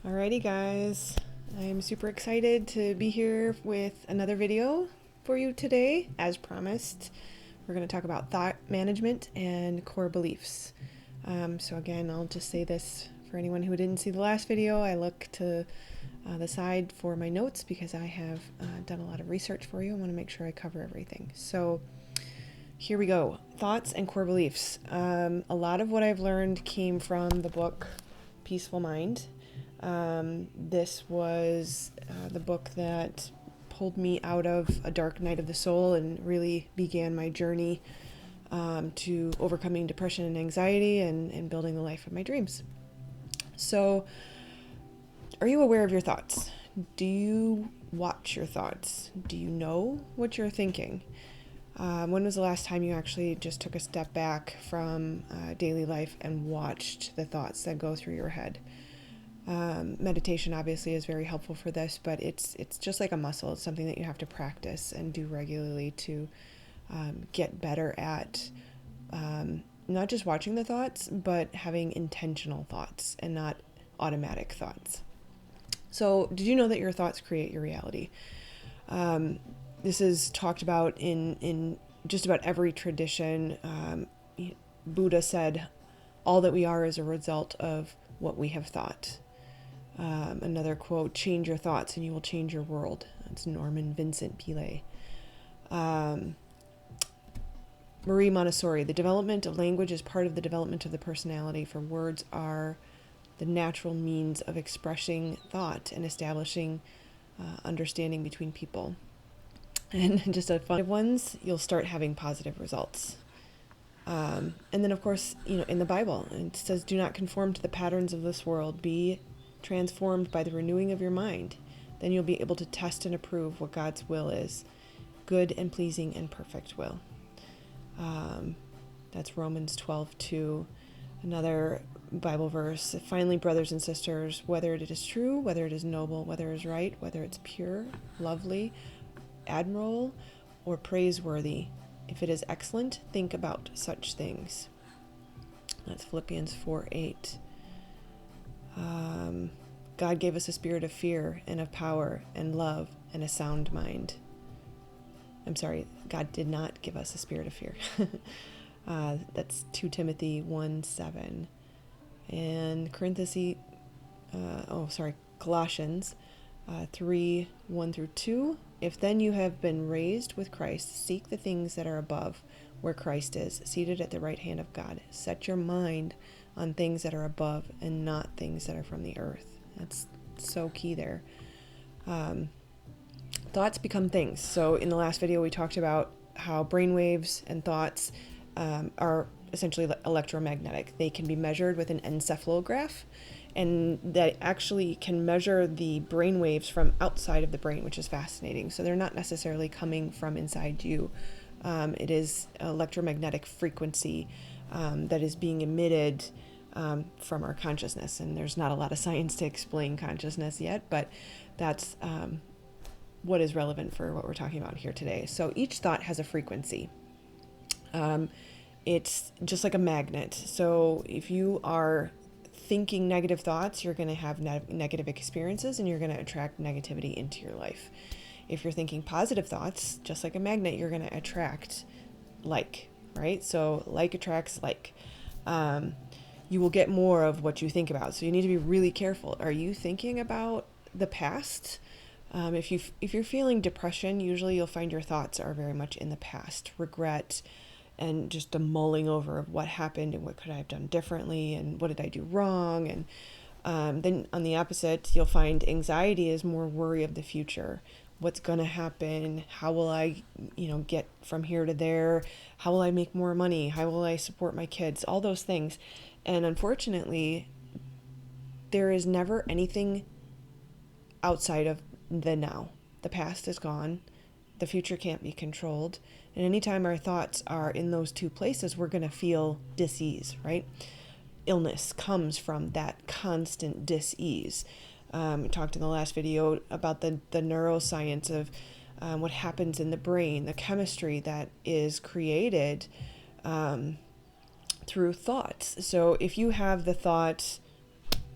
Alrighty guys, I'm super excited to be here with another video for you today. As promised, we're going to talk about thought management and core beliefs. So again, I'll just say this for anyone who didn't see the last video. I look to the side for my notes because I have done a lot of research for you. I want to make sure I cover everything. So here we go. Thoughts and core beliefs. A lot of what I've learned came from the book Peaceful Mind. This was the book that pulled me out of a dark night of the soul and really began my journey to overcoming depression and anxiety and building the life of my dreams. So, are you aware of your thoughts? Do you watch your thoughts? Do you know what you're thinking? When was the last time you actually just took a step back from daily life and watched the thoughts that go through your head? Meditation obviously is very helpful for this, but it's just like a muscle. It's something that you have to practice and do regularly to get better at not just watching the thoughts, but having intentional thoughts and not automatic thoughts. So, did you know that your thoughts create your reality? This is talked about in just about every tradition. Buddha said, all that we are is a result of what we have thought. Another quote, change your thoughts and you will change your world. That's Norman Vincent Peale. Marie Montessori, the development of language is part of the development of the personality, for words are the natural means of expressing thought and establishing understanding between people. And just a fun ones, you'll start having positive results. And then, of course, in the Bible, it says, do not conform to the patterns of this world. Be transformed by the renewing of your mind. Then you'll be able to test and approve what God's will is, good and pleasing and perfect will. That's Romans 12:2. Another Bible verse. Finally, brothers and sisters, whether it is true, whether it is noble, whether it is right, whether it's pure, lovely, admirable, or praiseworthy, if it is excellent, think about such things. That's Philippians 4:8. God gave us a spirit of fear and of power and love and a sound mind. I'm sorry, God did not give us a spirit of fear. That's 2 Timothy 1:7. And Colossians 3:1-2. If then you have been raised with Christ, seek the things that are above, where Christ is, seated at the right hand of God. Set your mind on things that are above and not things that are from the earth. That's so key there. Thoughts become things. So in the last video, we talked about how brainwaves and thoughts are essentially electromagnetic. They can be measured with an encephalograph, and that actually can measure the brain waves from outside of the brain, which is fascinating. So they're not necessarily coming from inside you. It is electromagnetic frequency that is being emitted from our consciousness. And there's not a lot of science to explain consciousness yet, but that's what is relevant for what we're talking about here today. So each thought has a frequency. It's just like a magnet. So if you are thinking negative thoughts, you're going to have negative experiences and you're going to attract negativity into your life. If you're thinking positive thoughts, just like a magnet, you're going to attract like, right? So like attracts like. You will get more of what you think about. So you need to be really careful. Are you thinking about the past? If you're feeling depression, usually you'll find your thoughts are very much in the past, regret, and just a mulling over of what happened and what could I have done differently and what did I do wrong. And then on the opposite, you'll find anxiety is more worry of the future. What's going to happen? How will I, get from here to there? How will I make more money? How will I support my kids? All those things. And unfortunately, there is never anything outside of the now. The past is gone. The future can't be controlled. And anytime our thoughts are in those two places, we're going to feel dis-ease, right? Illness comes from that constant dis-ease. We talked in the last video about the neuroscience of what happens in the brain, the chemistry that is created through thoughts. So if you have the thought,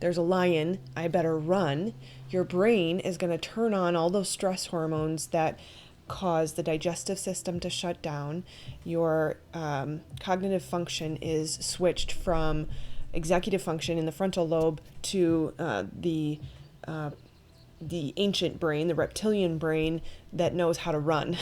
there's a lion, I better run, your brain is going to turn on all those stress hormones that cause the digestive system to shut down. Your cognitive function is switched from executive function in the frontal lobe to the ancient brain, the reptilian brain that knows how to run.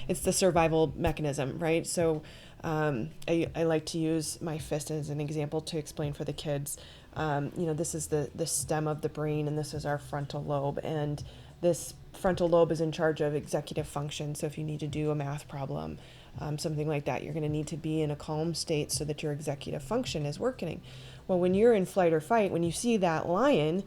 It's the survival mechanism, right? So I like to use my fist as an example to explain for the kids. This is the stem of the brain, and this is our frontal lobe. And this frontal lobe is in charge of executive function. So if you need to do a math problem, something like that, you're going to need to be in a calm state so that your executive function is working. Well, when you're in flight or fight, when you see that lion,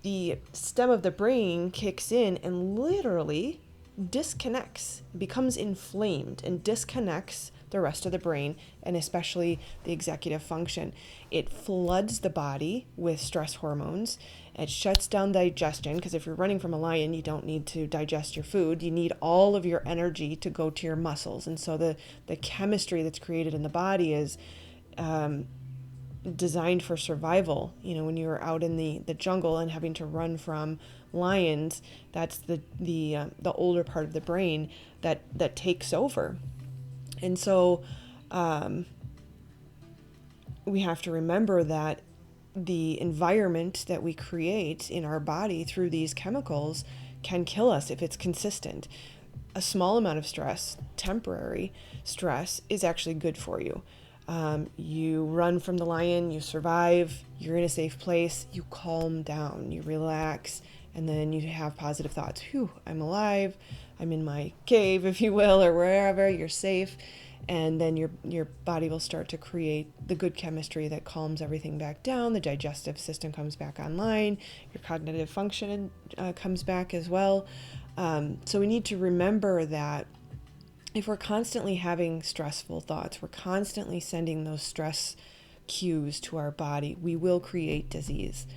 the stem of the brain kicks in and literally disconnects, becomes inflamed and disconnects the rest of the brain, and especially the executive function. It floods the body with stress hormones. It shuts down digestion, because if you're running from a lion, you don't need to digest your food. You need all of your energy to go to your muscles. And so the chemistry that's created in the body is designed for survival. When you're out in the jungle and having to run from lions, that's the older part of the brain that takes over. And so we have to remember that the environment that we create in our body through these chemicals can kill us if it's consistent. A small amount of stress, temporary stress, is actually good for you. You run from the lion, you survive, you're in a safe place, you calm down, you relax, and then you have positive thoughts. Whew, I'm alive, I'm in my cave, if you will, or wherever, you're safe. And then your body will start to create the good chemistry that calms everything back down. The digestive system comes back online. Your cognitive function comes back as well. So we need to remember that if we're constantly having stressful thoughts, we're constantly sending those stress cues to our body, we will create disease.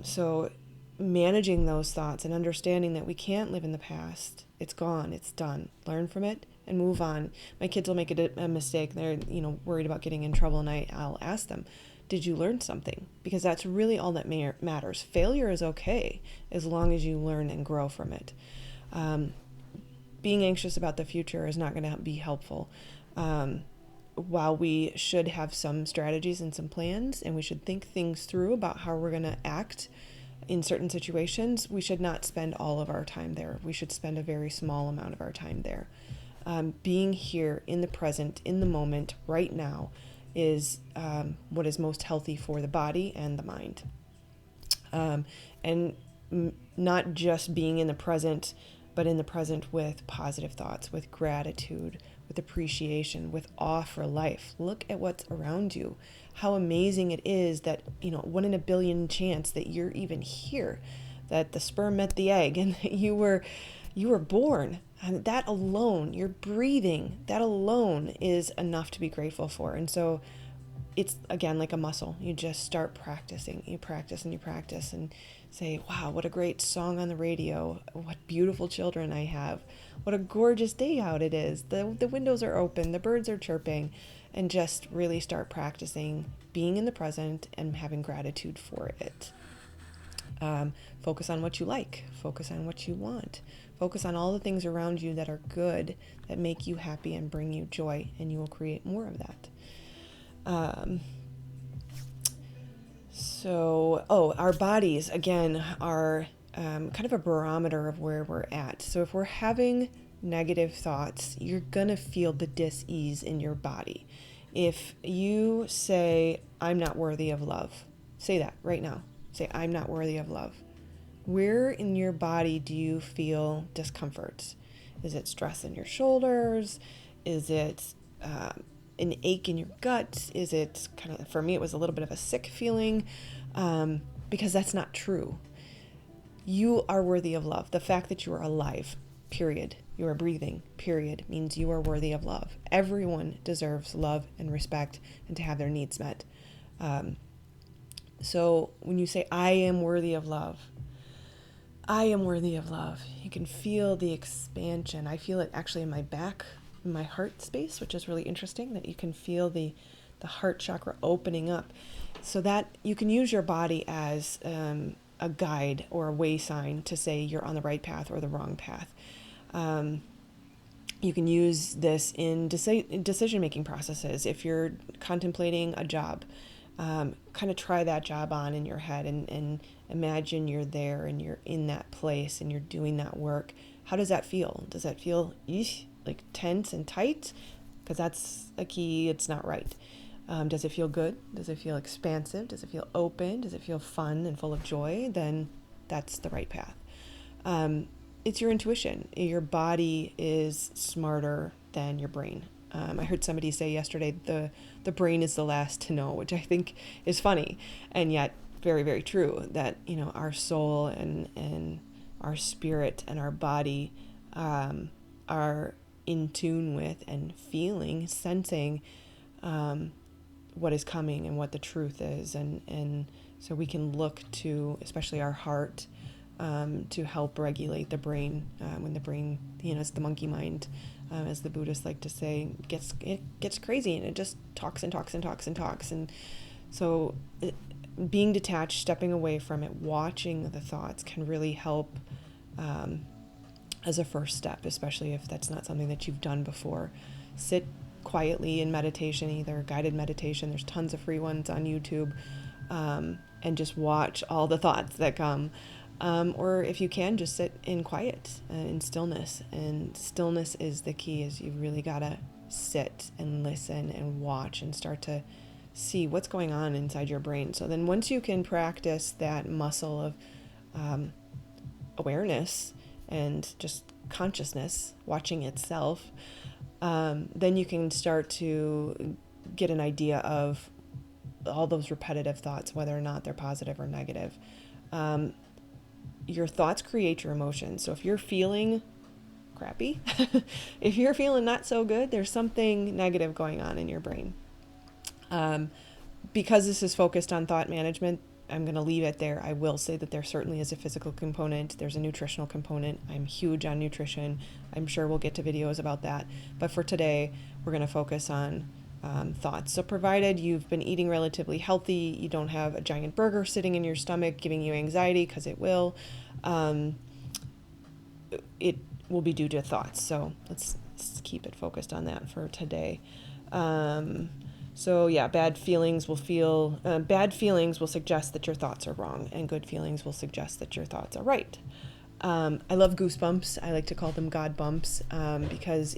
So managing those thoughts and understanding that we can't live in the past. It's gone, it's done. Learn from it and move on. My kids will make a mistake. They're, worried about getting in trouble, and I'll ask them, did you learn something? Because that's really all that matters. Failure is okay as long as you learn and grow from it. Being anxious about the future is not going to be helpful. While we should have some strategies and some plans, and we should think things through about how we're going to act in certain situations, we should not spend all of our time there. We should spend a very small amount of our time there. Being here in the present, in the moment, right now, is what is most healthy for the body and the mind. Not just being in the present, but in the present with positive thoughts, with gratitude, with appreciation, with awe for life. Look at what's around you. How amazing it is that, 1 in a billion chance that you're even here, that the sperm met the egg and that you were born. And that alone, you're breathing, that alone is enough to be grateful for. And so it's, again, like a muscle. You just start practicing. You practice and you practice and say, wow, what a great song on the radio. What beautiful children I have. What a gorgeous day out it is. The windows are open. The birds are chirping. And just really start practicing being in the present and having gratitude for it. Focus on what you like. Focus on what you want. Focus on all the things around you that are good, that make you happy and bring you joy, and you will create more of that. Our bodies, again, are kind of a barometer of where we're at. So if we're having negative thoughts, you're going to feel the dis-ease in your body. If you say, I'm not worthy of love, say that right now. Say, I'm not worthy of love. Where in your body do you feel discomfort? Is it stress in your shoulders? Is it an ache in your gut? Is it for me, it was a little bit of a sick feeling, because that's not true. You are worthy of love. The fact that you are alive, period, you are breathing, period, means you are worthy of love. Everyone deserves love and respect and to have their needs met. So when you say, I am worthy of love, I am worthy of love, you can feel the expansion. I feel it actually in my back, in my heart space, which is really interesting, that you can feel the heart chakra opening up. So that you can use your body as a guide or a way sign to say you're on the right path or the wrong path. You can use this in decision-making processes. If you're contemplating a job, kind of try that job on in your head and imagine you're there and you're in that place and you're doing that work. How does that feel? Does that feel like tense and tight? Because that's a key. It's not right. Does it feel good? Does it feel expansive? Does it feel open? Does it feel fun and full of joy? Then that's the right path. It's your intuition. Your body is smarter than your brain. I heard somebody say yesterday, the brain is the last to know, which I think is funny and yet very, very true, that, our soul and our spirit and our body are in tune with and feeling, sensing what is coming and what the truth is. And so we can look to, especially our heart, to help regulate the brain. When the brain, it's the monkey mind, as the Buddhists like to say, it gets crazy and it just talks and talks and talks and talks. And so being detached, stepping away from it, watching the thoughts can really help as a first step, especially if that's not something that you've done before. Sit quietly in meditation, either guided meditation, there's tons of free ones on YouTube, and just watch all the thoughts that come. Or if you can, just sit in quiet, in stillness. And stillness is the key, is you really got to sit and listen and watch and start to see what's going on inside your brain. So then once you can practice that muscle of awareness and just consciousness, watching itself, then you can start to get an idea of all those repetitive thoughts, whether or not they're positive or negative. Your thoughts create your emotions. So if you're feeling crappy, if you're feeling not so good, there's something negative going on in your brain. Because this is focused on thought management, I'm going to leave it there. I will say that there certainly is a physical component. There's a nutritional component. I'm huge on nutrition. I'm sure we'll get to videos about that. But for today, we're going to focus on thoughts. So provided you've been eating relatively healthy, you don't have a giant burger sitting in your stomach giving you anxiety, because it will be due to thoughts. So let's keep it focused on that for today. So yeah, bad feelings will suggest that your thoughts are wrong, and good feelings will suggest that your thoughts are right. I love goosebumps. I like to call them God bumps, because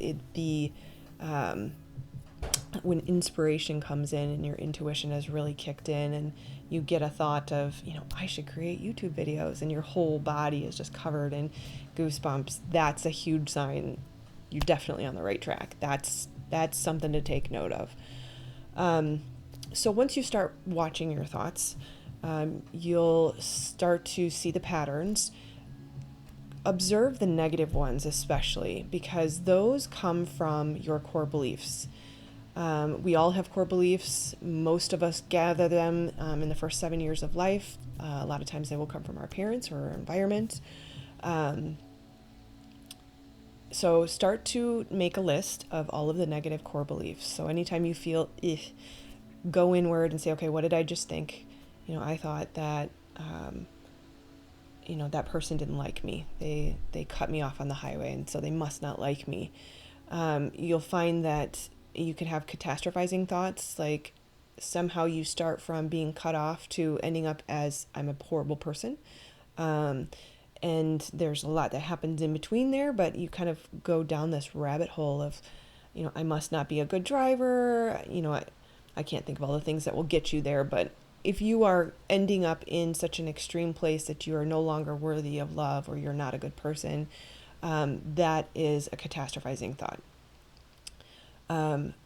when inspiration comes in and your intuition has really kicked in and you get a thought of, I should create YouTube videos, and your whole body is just covered in goosebumps, that's a huge sign you're definitely on the right track. That's something to take note of. So once you start watching your thoughts, you'll start to see the patterns. Observe the negative ones especially, because those come from your core beliefs. We all have core beliefs. Most of us gather them in the first 7 years of life. A lot of times they will come from our parents or our environment. So start to make a list of all of the negative core beliefs. So anytime you feel, go inward and say, okay, what did I just think? I thought that, that person didn't like me. They cut me off on the highway, and so they must not like me. You'll find that you can have catastrophizing thoughts, like somehow you start from being cut off to ending up as, I'm a horrible person. And there's a lot that happens in between there, but you kind of go down this rabbit hole of, I must not be a good driver. I can't think of all the things that will get you there, but if you are ending up in such an extreme place that you are no longer worthy of love, or you're not a good person, that is a catastrophizing thought.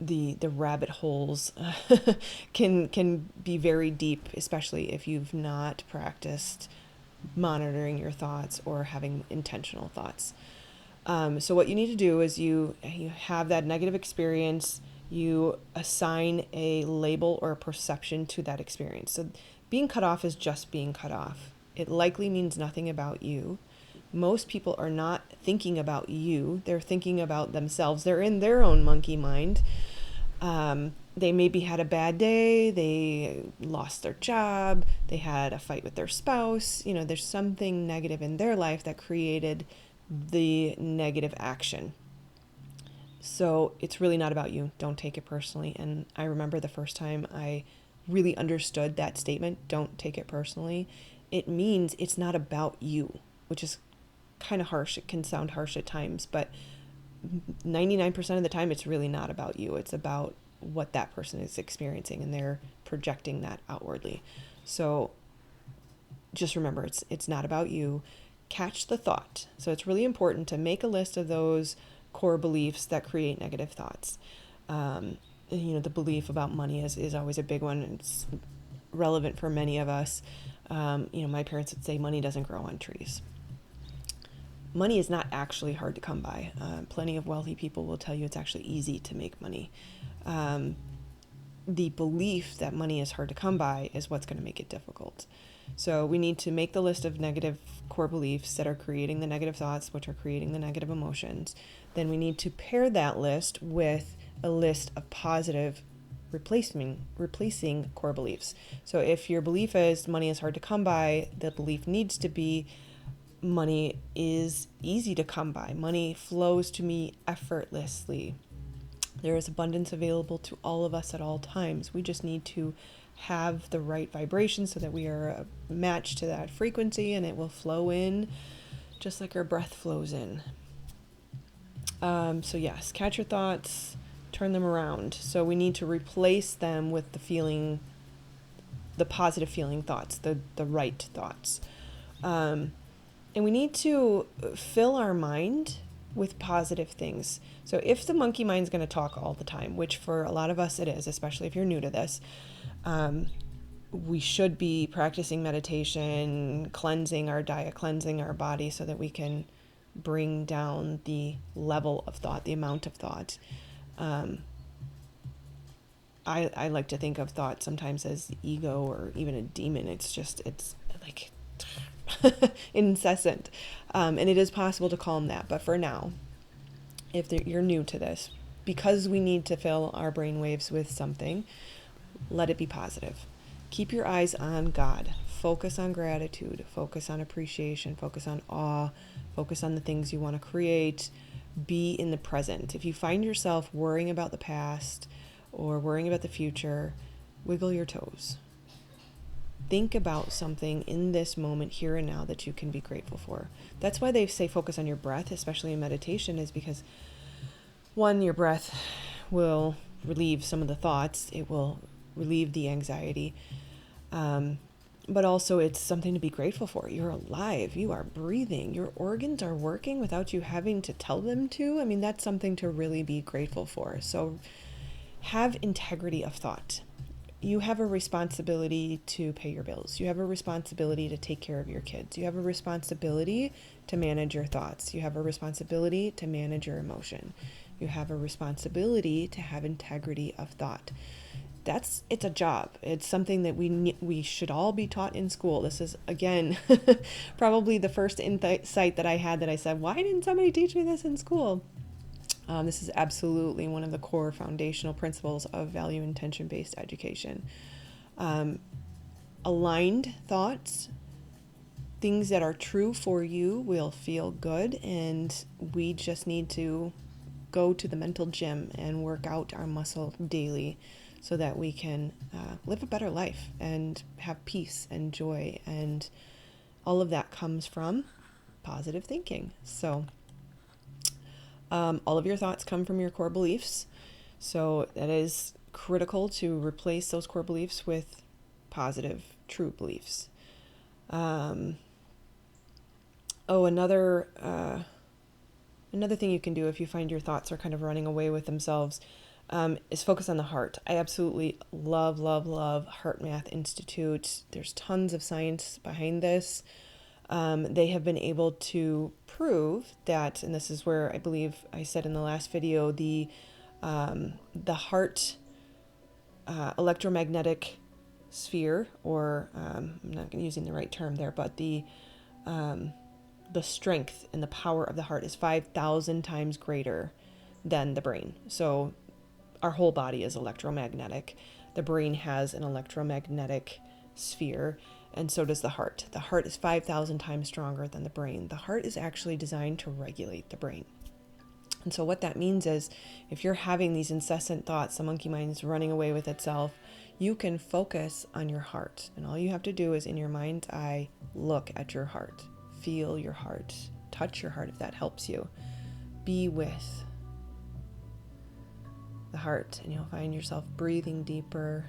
The rabbit holes can be very deep, especially if you've not practiced monitoring your thoughts or having intentional thoughts. So what you need to do is you have that negative experience, you assign a label or a perception to that experience. So being cut off is just being cut off. It likely means nothing about you. Most people are not thinking about you. They're thinking about themselves. They're in their own monkey mind. They maybe had a bad day, they lost their job, they had a fight with their spouse. There's something negative in their life that created the negative action. So it's really not about you. Don't take it personally. And I remember the first time I really understood that statement, don't take it personally. It means it's not about you, which is kind of harsh. It can sound harsh at times, but 99% of the time, it's really not about you. It's about what that person is experiencing, and they're projecting that outwardly. So just remember, it's not about you. Catch the thought. So it's really important to make a list of those core beliefs that create negative thoughts. The belief about money is always a big one. It's relevant for many of us. My parents would say money doesn't grow on trees. Money is not actually hard to come by. Plenty of wealthy people will tell you it's actually easy to make money. The belief that money is hard to come by is what's going to make it difficult. So we need to make the list of negative core beliefs that are creating the negative thoughts, which are creating the negative emotions. Then we need to pair that list with a list of positive replacing core beliefs. So if your belief is money is hard to come by, the belief needs to be money is easy to come by. Money flows to me effortlessly. There is abundance available to all of us at all times. We just need to have the right vibration so that we are matched to that frequency, and it will flow in just like our breath flows in. So yes, catch your thoughts, turn them around. So we need to replace them with the positive feeling thoughts, the right thoughts. And we need to fill our mind with positive things. So if the monkey mind's going to talk all the time, which for a lot of us it is, especially if you're new to this, we should be practicing meditation, cleansing our diet, cleansing our body so that we can bring down the level of thought, the amount of thought. I like to think of thought sometimes as ego or even a demon. It's like incessant. And it is possible to calm that. But for now, if you're new to this, because we need to fill our brain waves with something, let it be positive. Keep your eyes on God. Focus on gratitude. Focus on appreciation. Focus on awe. Focus on the things you want to create. Be in the present. If you find yourself worrying about the past or worrying about the future, wiggle your toes. Think about something in this moment, here and now, that you can be grateful for. That's why they say focus on your breath, especially in meditation, is because, one, your breath will relieve some of the thoughts. It will relieve the anxiety. But also it's something to be grateful for. You're alive. You are breathing. Your organs are working without you having to tell them to. I mean, that's something to really be grateful for. So have integrity of thought. You have a responsibility to pay your bills. You have a responsibility to take care of your kids. You have a responsibility to manage your thoughts. You have a responsibility to manage your emotion. You have a responsibility to have integrity of thought. It's a job. It's something that we should all be taught in school. This is, again, probably the first insight that I had that I said, why didn't somebody teach me this in school? This is absolutely one of the core foundational principles of value intention-based education. Aligned thoughts, things that are true for you, will feel good, and we just need to go to the mental gym and work out our muscle daily so that we can live a better life and have peace and joy, and all of that comes from positive thinking. So all of your thoughts come from your core beliefs. So that is critical to replace those core beliefs with positive, true beliefs. Another thing you can do if you find your thoughts are kind of running away with themselves is focus on the heart. I absolutely love Heart Math Institute. There's tons of science behind this. They have been able to prove that, and this is where I believe I said in the last video, the heart electromagnetic sphere, or I'm not using the right term there, but the strength and the power of the heart is 5,000 times greater than the brain. So our whole body is electromagnetic. The brain has an electromagnetic sphere, and so does the heart. The heart is 5,000 times stronger than the brain. The heart is actually designed to regulate the brain. And so what that means is if you're having these incessant thoughts, the monkey mind's running away with itself, you can focus on your heart. And all you have to do is in your mind's eye, look at your heart, feel your heart, touch your heart if that helps you. Be with the heart, and you'll find yourself breathing deeper.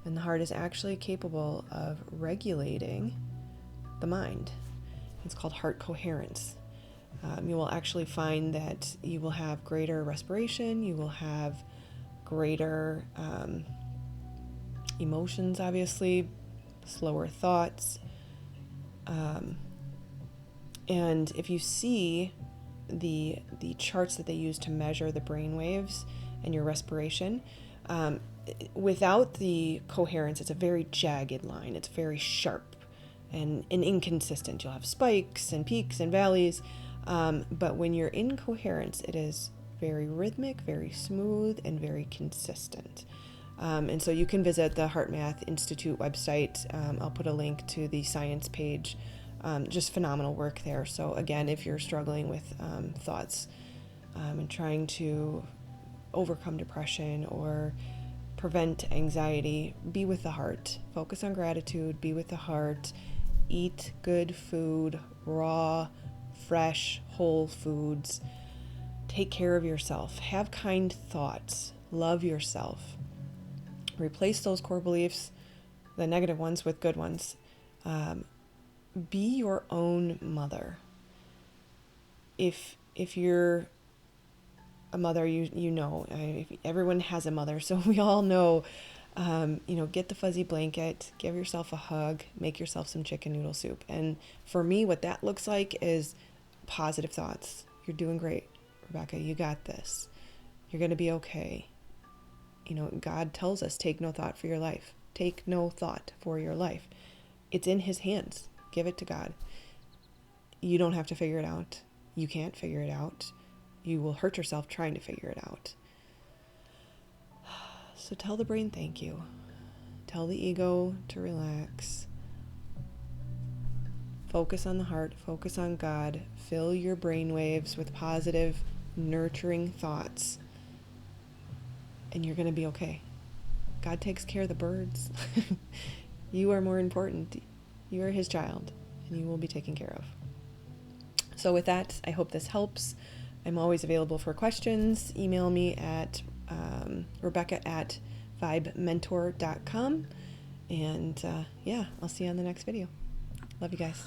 And the heart is actually capable of regulating the mind. It's called heart coherence. You will actually find that you will have greater respiration, you will have greater emotions, obviously, slower thoughts. And if you see the charts that they use to measure the brain waves and your respiration, without the coherence, it's a very jagged line. It's very sharp and inconsistent. You'll have spikes and peaks and valleys. But when you're in coherence, it is very rhythmic, very smooth, and very consistent. And so you can visit the Heart Math Institute website. I'll put a link to the science page. Just phenomenal work there. So again, if you're struggling with thoughts and trying to overcome depression or prevent anxiety, be with the heart. Focus on gratitude, be with the heart. Eat good food, raw, fresh, whole foods. Take care of yourself. Have kind thoughts. Love yourself. Replace those core beliefs, the negative ones, with good ones. Be your own mother. If you're a mother, you know, everyone has a mother, so we all know, get the fuzzy blanket, give yourself a hug, make yourself some chicken noodle soup. And for me, what that looks like is positive thoughts. You're doing great, Rebecca. You got this. You're going to be okay. God tells us, take no thought for your life. Take no thought for your life. It's in his hands. Give it to God. You don't have to figure it out. You can't figure it out. You will hurt yourself trying to figure it out. So tell the brain thank you. Tell the ego to relax. Focus on the heart. Focus on God. Fill your brain waves with positive, nurturing thoughts. And you're going to be okay. God takes care of the birds. You are more important. You are his child, and you will be taken care of. So with that, I hope this helps. I'm always available for questions. Email me at rebecca@vibementor.com. And I'll see you on the next video. Love you guys.